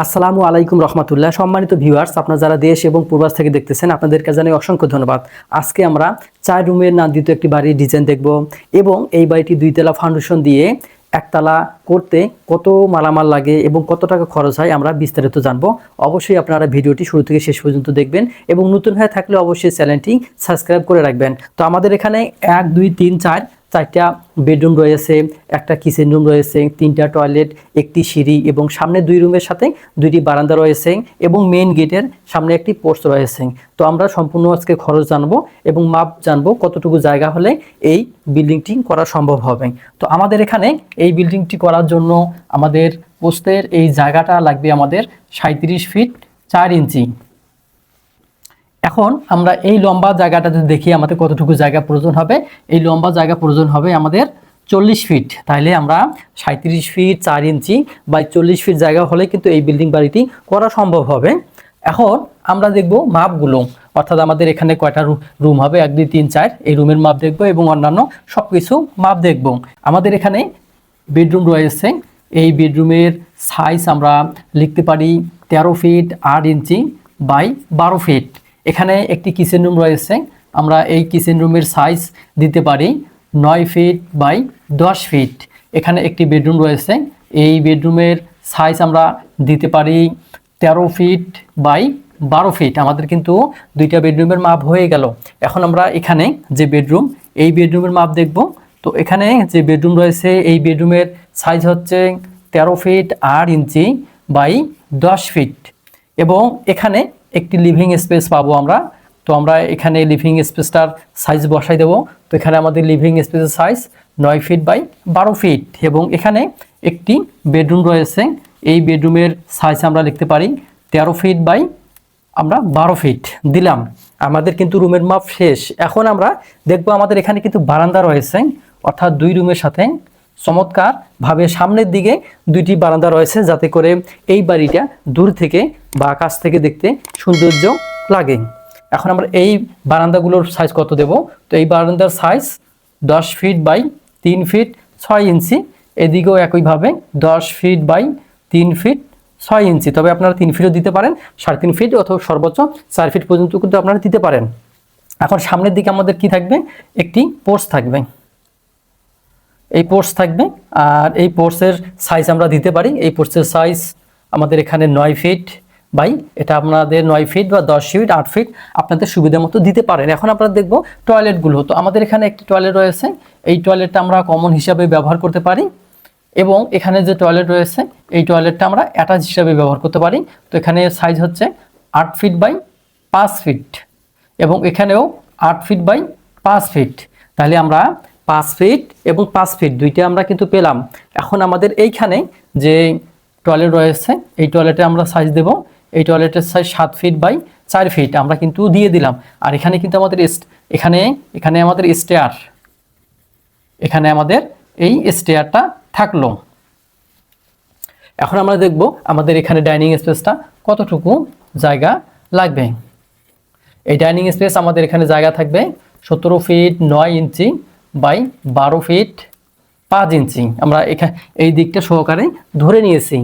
আসসালামু আলাইকুম রহমতুল্লাহ। সম্মানিত ভিউয়ার্স, আপনারা যারা দেশ এবং প্রবাস থেকে দেখতেছেন আপনাদেরকে জানাই অসংখ্য ধন্যবাদ। আজকে আমরা 4 রুমের নির্মিত একটি বাড়ির ডিজাইন দেখব এবং এই বাড়িটি 2 তলা ফাউন্ডেশন দিয়ে একতলা করতে কত মালামাল লাগে এবং কত টাকা খরচ হয় আমরা বিস্তারিত জানবো। অবশ্যই আপনারা ভিডিওটি শুরু থেকে শেষ পর্যন্ত দেখবেন এবং নতুন হয়ে থাকলে অবশ্যই চ্যানেলটি সাবস্ক্রাইব করে রাখবেন। তো আমাদের এখানে 1 2 3 4 4টা বেডরুম রয়েছে, একটা কিচেন রুম রয়েছে, 3টা টয়লেট, একটি সিঁড়ি এবং সামনে 2 রুমের সাথে 2টি বারান্দা রয়েছে এবং মেইন গেটের সামনে একটি পোর্চ রয়েছে। তো আমরা সম্পূর্ণ আজকে খরচ জানবো এবং মাপ জানবো কতটুকু জায়গা হলে এই বিল্ডিংটি করা সম্ভব হবে। তো আমাদের এখানে এই বিল্ডিংটি করার জন্য আমাদের পোস্টের এই জায়গাটা লাগবে আমাদের 37 ফিট 4 ইঞ্চি। এখন আমরা এই লম্বা জায়গাটাতে দেখি আমাদের কতটুকু জায়গা প্রয়োজন হবে। এই লম্বা জায়গা প্রয়োজন হবে আমাদের 40 ফিট। তাহলে আমরা 37 ফিট 4 ইঞ্চি বা 40 ফিট জায়গা হলে কিন্তু এই বিল্ডিং বাড়িটি করা সম্ভব হবে। এখন আমরা দেখব মাপগুলো, অর্থাৎ আমাদের এখানে কয়টা রুম হবে, 1 2 3 4, এই রুমের মাপ দেখব এবং অন্যান্য সব কিছু মাপ দেখব। আমাদের এখানে বেডরুম রয়েছে, এই বেডরুমের সাইজ আমরা লিখতে পারি 13 ফিট 8 ইঞ্চি বাই 12 ফিট। এখানে একটি কিচেন রুম রয়েছে, আমরা এই কিচেন রুমের সাইজ দিতে পারি 9 ফিট বাই 10 ফিট। এখানে একটি বেডরুম রয়েছে, এই বেডরুমের সাইজ আমরা দিতে পারি 13 ফিট বাই 12 ফিট। আমাদের কিন্তু 2টা বেডরুমের মাপ হয়ে গেল। এখন আমরা এখানে যে বেডরুম, এই বেডরুমের মাপ দেখব। তো এখানে যে বেডরুম রয়েছে এই বেডরুমের সাইজ হচ্ছে 13 ফিট 8 ইঞ্চি বাই 10 ফিট এবং এখানে একটি লিভিং স্পেস পাবো আমরা। তো আমরা এখানে লিভিং স্পেসটার সাইজ বসাই দেব। তো এখানে আমাদের লিভিং স্পেসের সাইজ 9 ফিট বাই 12 ফিট এবং এখানে একটি বেডরুম রয়েছে, এই বেডরুমের সাইজ আমরা লিখতে পারি 13 ফিট বাই আমরা 12 ফিট দিলাম। আমাদের কিন্তু রুমের মাপ শেষ। এখন আমরা দেখব আমাদের এখানে কিন্তু বারান্দা রয়েছে, অর্থাৎ 2 রুমের সাথে চমৎকারভাবে সামনের দিকে 2টি বারান্দা রয়েছে, যাতে করে এই বাড়িটা দূর থেকে বা কাছ থেকে দেখতে সৌন্দর্য লাগে। এখন আমরা এই বারান্দাগুলোর সাইজ কত দেব? তো এই বারান্দার সাইজ 10 ফিট বাই 3 ফিট 6 ইঞ্চি। এদিকেও একইভাবে 10 ফিট বাই 3 ফিট 6 ইঞ্চি। তবে আপনারা 3 ফিটও দিতে পারেন, 3.5 ফিট অথবা সর্বোচ্চ 4 ফিট পর্যন্ত কিন্তু আপনারা দিতে পারেন। এখন সামনের দিকে আমাদের কি থাকবে? একটি পোর্চ থাকবে, এই পোর্চ থাকবে। আর এই পোর্চের সাইজ আমরা দিতে পারি, এই পোর্চের সাইজ আমাদের এখানে 9 ফিট বাই, এটা আপনাদের 9 ফিট বা 10 ফিট 8 ফিট আপনাদের সুবিধা মতো দিতে পারেন। এখন আপনারা দেখব টয়লেটগুলো। তো আমাদের এখানে একটি টয়লেট রয়েছে, এই টয়লেটটা আমরা কমন হিসাবে ব্যবহার করতে পারি এবং এখানে যে টয়লেট রয়েছে এই টয়লেটটা আমরা অ্যাটাচ হিসাবে ব্যবহার করতে পারি। তো এখানে সাইজ হচ্ছে 8 ফিট বাই 5 ফিট এবং এখানেও 8 ফিট বাই 5 ফিট। তাহলে আমরা 5 ফিট এবং 5 ফিট 2টা আমরা কিন্তু পেলাম। এখন আমাদের এইখানে যে টয়লেট রয়েছে এই টয়লেটে আমরা সাইজ দেব, এই টয়লেটের সাইজ 7 ফিট বাই 4 ফিট আমরা কিন্তু দিয়ে দিলাম। আর এখানে কিন্তু আমাদের এখানে আমাদের স্টেয়ার, এখানে আমাদের এই স্টেয়ারটা থাকলো। এখন আমরা দেখব আমাদের এখানে ডাইনিং স্পেসটা কতটুকু জায়গা লাগবে। এই ডাইনিং স্পেস আমাদের এখানে জায়গা থাকবে 17 ফিট 9 ইঞ্চি বাই 12 ফিট 5 ইঞ্চি। আমরা এখানে এই দিকটা সহকারে ধরে নিয়েছি।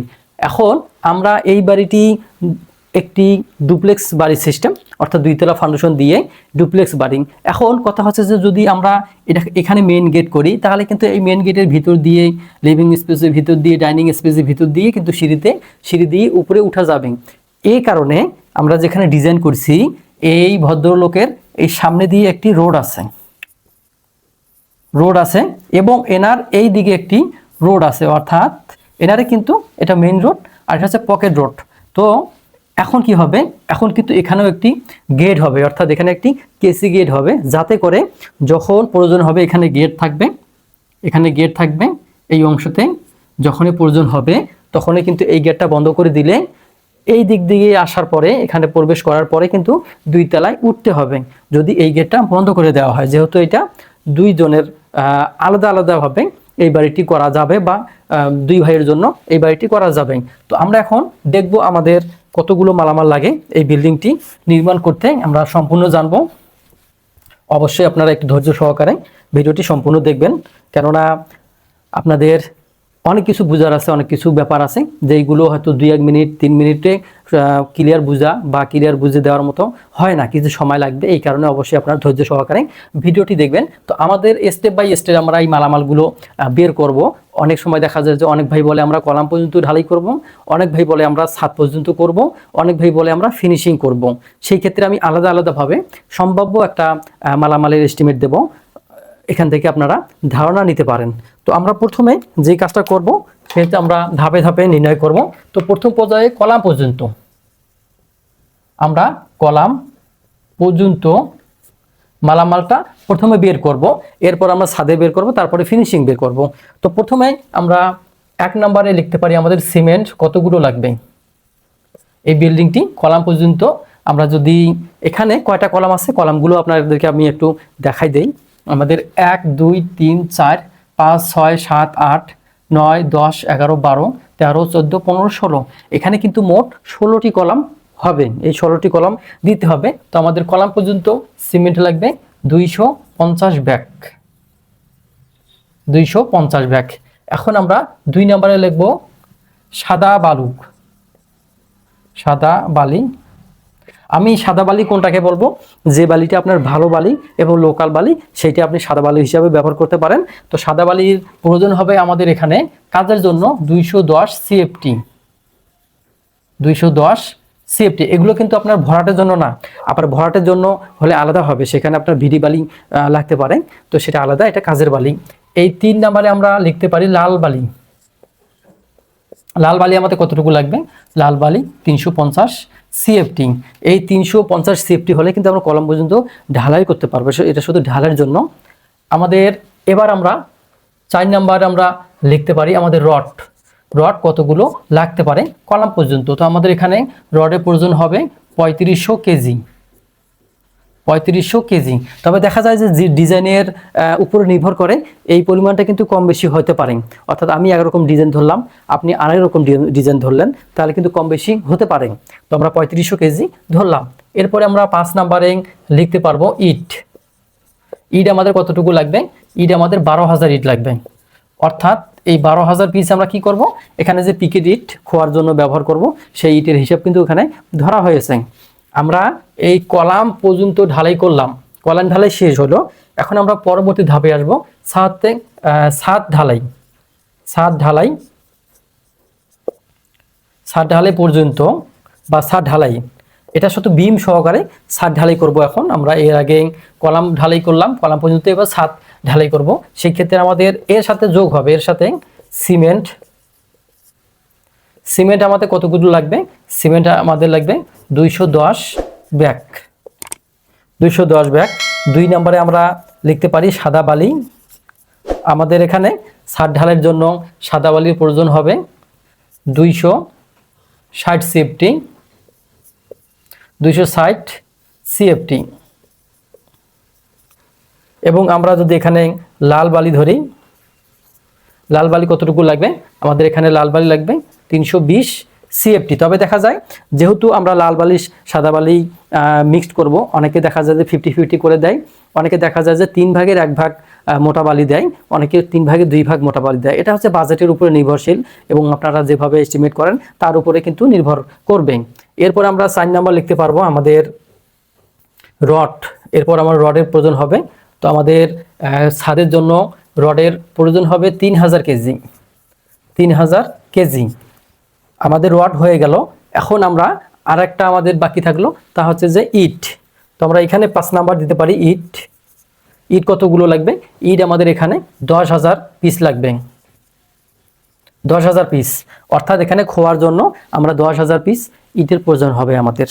এখন আমরা এই বাড়িটি একটি ডুপ্লেক্স বাড়ির সিস্টেম, অর্থাৎ 2 তলা ফাউন্ডেশন দিয়ে ডুপ্লেক্স বাড়ি। এখন কথা হচ্ছে যে যদি আমরা এখানে মেন গেট করি তাহলে কিন্তু এই মেন গেটের ভিতর দিয়ে লিভিং স্পেসের ভিতর দিয়ে ডাইনিং স্পেসের ভিতর দিয়ে কিন্তু সিঁড়ি দিয়ে উপরে উঠা যাবে। এই কারণে আমরা যেখানে ডিজাইন করছি এই ভদ্রলোকের এই সামনে দিয়ে একটি রোড আছে এবং এনার এই দিকে একটি রোড আছে, অর্থাৎ এনারে কিন্তু এটা মেইন রোড আর এটা হচ্ছে পকেট রোড। তো এখন কি হবে? এখন কিন্তু এখানেও একটি গেট হবে, অর্থাৎ এখানে একটি কেসি গেট হবে, যাতে করে যখন প্রয়োজন হবে এখানে গেট থাকবে এই অংশতে। যখনই প্রয়োজন হবে তখনই কিন্তু এই গেটটা বন্ধ করে দিলে এই দিক দিয়ে আসার পরে এখানে প্রবেশ করার পরে কিন্তু 2 তলায় উঠতে হবে যদি এই গেটটা বন্ধ করে দেওয়া হয়। যেহেতু এটা 2 জনের আলাদাভাবে এই বাড়িটি করা যাবে বা 2 ভাইয়ের জন্য এই বাড়িটি করা যাবে। তো আমরা এখন দেখব আমাদের কতগুলো মালামাল লাগে এই বিল্ডিংটি নির্মাণ করতে, আমরা সম্পূর্ণ জানব। অবশ্যই আপনারা একটু ধৈর্য সহকারে ভিডিওটি সম্পূর্ণ দেখবেন, কেননা আপনাদের অনেক কিছু বোঝার আছে, অনেক কিছু ব্যাপার আছে যেইগুলো হয়তো 2-1 মিনিট 3 মিনিটে ক্লিয়ার বোঝা বা ক্লিয়ার বুঝে দেওয়ার মতো হয় না, কিছু সময় লাগবে। এই কারণে অবশ্যই আপনার ধৈর্য সহকারে ভিডিওটি দেখবেন। তো আমাদের স্টেপ বাই স্টেপ আমরা এই মালামালগুলো বের করব। অনেক সময় দেখা যায় যে অনেক ভাই বলে আমরা কলাম পর্যন্ত ঢালাই করব, অনেক ভাই বলে আমরা ছাদ পর্যন্ত করব, অনেক ভাই বলে আমরা ফিনিশিং করব। সেই ক্ষেত্রে আমি আলাদা আলাদাভাবে সম্ভাব্য একটা মালামালের এস্টিমেট দেব, এখান থেকে আপনারা ধারণা নিতে পারেন। তো আমরা প্রথমে যে কাজটা করব সেটা আমরা ধাপে ধাপে নির্ণয় করব। তো প্রথম পর্যায়ে কলাম পর্যন্ত আমরা কলাম পর্যন্ত মালামালটা প্রথমে বের করব, এরপর আমরা ছাদে বের করব, তারপরে ফিনিশিং বের করব। তো প্রথমে আমরা 1 নম্বরে লিখতে পারি আমাদের সিমেন্ট কতগুলো লাগবে। এই বিল্ডিংটি কলাম পর্যন্ত আমরা যদি এখানে কয়টা কলাম আছে কলামগুলো আপনাদেরকে আমি একটু দেখাই দেই। আমাদের 1 2 3 4 5 6 7 8 9 10 11 12 13 14 15 16, এখানে কিন্তু মোট 16টি কলাম হবে। এই 16টি কলাম দিতে হবে। তো আমাদের কলাম পর্যন্ত সিমেন্ট লাগবে 250 ব্যাগ, 250 ব্যাগ। এখন আমরা 2 নম্বরে লিখব সাদা বালু, সাদা বালি। আমি সাদা বালি কোনটাকে বলবো, যে বালিটা আপনার ভালো বালি এবং লোকাল বালি সেইটা আপনি সাদা বালি হিসাবে ব্যবহার করতে পারেন। তো সাদা বালির প্রয়োজন হবে আমাদের এখানে কাজের জন্য 210 সিএফটি, 210 সিএফটি। এগুলো কিন্তু আপনার ভরাটের জন্য না, আপনার ভরাটের জন্য হলে আলাদা হবে, সেখানে আপনার ভিডি বালি লাগতে পারে, তো সেটা আলাদা, এটা কাজের বালি। এই 3 নম্বরে আমরা লিখতে পারি লাল বালি। লাল বালি আমাদের কতটুকু লাগবে, লাল বালি 350 সিএফটি। এই 350 সিএফটি হলে কিন্তু আমরা কলাম পর্যন্ত ঢালাই করতে পারবো, এটা শুধু ঢালাইয়ের জন্য আমাদের। এবার আমরা 4 নম্বরে আমরা লিখতে পারি আমাদের রড, রড কতগুলো লাগতে পারে কলাম পর্যন্ত। তো আমাদের এখানে রডের প্রয়োজন হবে 3500 কেজি, 3500 কেজি। তবে দেখা যায় যে ডিজাইনের উপরে নির্ভর করে এই পরিমাণটা কিন্তু কম বেশি হতে পারে। অর্থাৎ আমি একরকম ডিজাইন ধরলাম, আপনি আরেক রকম ডিজাইন ধরলেন, তাহলে কিন্তু কম বেশি হতে পারে। তো আমরা 3500 কেজি ধরলাম। এরপরে আমরা 5 নম্বরে লিখতে পারবো ইট। ইট আমাদের কতটুকু লাগবে, ইট আমাদের 12,000 ইট লাগবে। অর্থাৎ এই 12,000 পিস আমরা কি করব, এখানে যে পিকেট ইট খোয়ার জন্য ব্যবহার করব সেই ইটের হিসাব কিন্তু এখানে ধরা হয়েছে। আমরা এই কলাম পর্যন্ত ঢালাই করলাম, কলাম ঢালাই শেষ হলো। এখন আমরা পরবর্তী ধাপে আসবো ছাদ ঢালাই। ছাদ ঢালাই, ছাদ ঢালাই পর্যন্ত বা ছাদ ঢালাই, এটা শুধু বিম সহকারে ছাদ ঢালাই করব। এখন আমরা এর আগে কলাম ঢালাই করলাম, কলাম পর্যন্ত এবার ছাদ ঢালাই করব। সেই ক্ষেত্রে আমাদের এর সাথে যোগ হবে, এর সাথে সিমেন্ট। সিমেন্ট আমাদের কতগুলো লাগবে, সিমেন্ট আমাদের লাগবে 210 ব্যাগ, 210 ব্যাগ। 2 নম্বরে আমরা লিখতে পারি সাদা বালি। আমাদের এখানে ছাদ ঢালাইয়ের জন্য সাদা বালির প্রয়োজন হবে 260 সিএফটি, 260 সিএফটি। এবং আমরা যদি এখানে লাল বালি ধরি, লাল বালি কতটুকু লাগবে, আমাদের এখানে লাল বালি লাগবে 320 সিএফটি। তবে দেখা যায় যেহেতু আমরা লাল বালি সাদা বালি মিক্সড করব, অনেকে দেখা যায় যে 50-50 করে দেয়, অনেকে দেখা যায় যে 3 ভাগের 1 ভাগ মোটা বালি দেয়, অনেকে 3 ভাগের 2 ভাগ মোটা বালি দেয়। এটা হচ্ছে বাজেটের উপরে নির্ভরশীল এবং আপনারা যেভাবে এস্টিমেট করেন তার উপরে কিন্তু নির্ভর করবে। এরপর আমরা 4 নম্বর লিখতে পারবো আমাদের রড। এরপর আমার রডের প্রয়োজন হবে। তো আমাদের ছাদের জন্য রডের প্রয়োজন হবে 3000 কেজি, 3000 কেজি আমাদের রড হয়ে গেল। এখন আমরা আর একটা আমাদের বাকি থাকলো, তা হচ্ছে যে ইট। তো আমরা এখানে 5 নাম্বার দিতে পারি ইট। ইট কতগুলো লাগবে, ইট আমাদের এখানে 10,000 পিস লাগবে, 10,000 পিস। অর্থাৎ এখানে খোয়ার জন্য আমরা 10,000 পিস ইটের প্রয়োজন হবে আমাদের।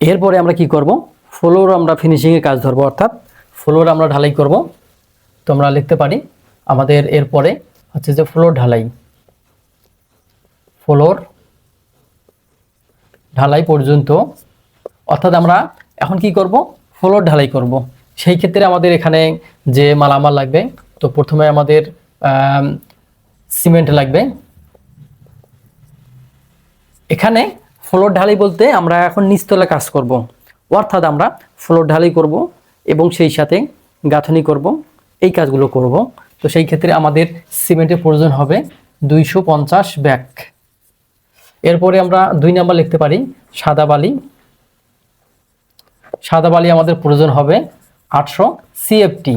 এরপরে আমরা কি করব, ফ্লোর আমরা ফিনিশিংয়ের কাজ ধরবো, অর্থাৎ ফ্লোর আমরা ঢালাই করব। তো আমরা লিখতে পারি আমাদের এরপরে হচ্ছে যে ফ্লোর ঢালাই, ফ্লোর ঢালাই পর্যন্ত। অর্থাৎ আমরা এখন কি করব, ফ্লোর ঢালাই করব। সেই ক্ষেত্রে আমাদের এখানে যে মালামাল লাগবে, তো প্রথমে আমাদের সিমেন্ট লাগবে। এখানে ফ্লোর ঢালাই বলতে আমরা এখন নিচতলা কাজ করব, অর্থাৎ আমরা ফ্লোর ঢালাই করব এবং সেই সাথে গাঁথনি করব এই কাজগুলো করব। তো সেই ক্ষেত্রে আমাদের সিমেন্টের প্রয়োজন হবে 250 ব্যাগ। এরপরে আমরা 2 নাম্বার লিখতে পারি সাদা বালি। সাদা বালি আমাদের প্রয়োজন হবে 800 CFT।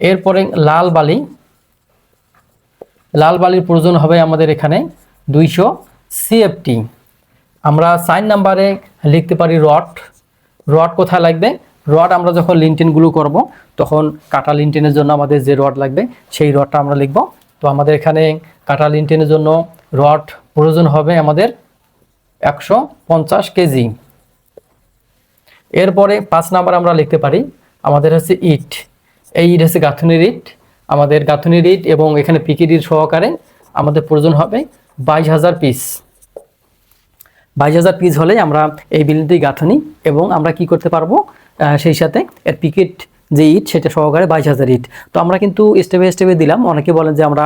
এরপরে লাল বালি, লাল বালির প্রয়োজন হবে আমাদের এখানে 200 CFT। আমরা 4 নাম্বারে লিখতে পারি রড। রড কোথায় লাগবে? রড আমরা যখন লিন্টেনগুলো করব তখন কাটা লিন্টেনের জন্য আমাদের যে রড লাগবে সেই রডটা আমরা লিখব। তো আমাদের এখানে কাটা লিন্টেনের জন্য রড প্রয়োজন হবে আমাদের 150 কেজি। এরপরে 5 নাম্বার আমরা লিখতে পারি আমাদের হচ্ছে ইট। এই ইট হচ্ছে গাঁথুনির ইট। আমাদের গাঁথুনির ইট এবং এখানে পিকেট ইট সহকারে আমাদের প্রয়োজন হবে 22,000 পিস। 22,000 পিস হলেই আমরা এই বিল্ডিংটি গাঁথনি এবং আমরা কি করতে পারবো, সেই সাথে এর পিকেট যে ইট সেটা সহকারে 22,000 ইট। তো আমরা কিন্তু স্টেপে স্টেপে দিলাম। অনেকে বলেন যে আমরা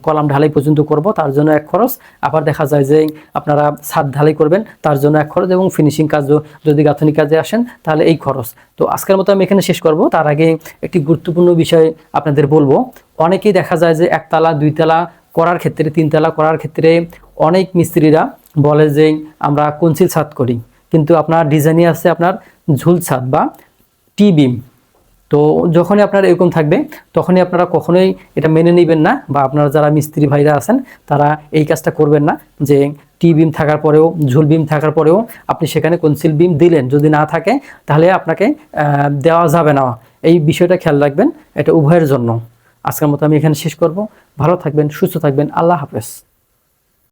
কলাম ঢালাই পর্যন্ত করব, তার জন্য এক খরচ। আবার দেখা যায় যে আপনারা ছাদ ঢালাই করবেন, তার জন্য এক খরচ, এবং ফিনিশিং কাজ যদি গাঁথনি কাজে আসেন তাহলে এই খরচ। তো আজকের মতো আমি এখানে শেষ করব। তার আগে একটি গুরুত্বপূর্ণ বিষয় আপনাদের বলবো। অনেকেই দেখা যায় যে একতলা 2 তলা করার ক্ষেত্রে, 3 তলা করার ক্ষেত্রে অনেক মিস্ত্রিরা বলে যে আমরা কনসিল ছাদ করি, কিন্তু আপনার ডিজাইনে আছে আপনার ঝুল ছাদ বা টি বিম। তো যখনই আপনার এরকম থাকবে তখনই আপনারা কখনোই এটা মেনে নেবেন না, বা আপনারা যারা মিস্ত্রি ভাইরা আছেন তারা এই কাজটা করবেন না যে টি বিম থাকার পরেও, ঝুল বিম থাকার পরেও আপনি সেখানে কনসিল বিম দিলেন, যদি না থাকে তাহলে আপনাকে দেওয়া যাবে না। এই বিষয়টা খেয়াল রাখবেন, এটা উভয়ের জন্য। আজকের মতো আমি এখানে শেষ করব। ভালো থাকবেন, সুস্থ থাকবেন। আল্লাহ হাফেজ।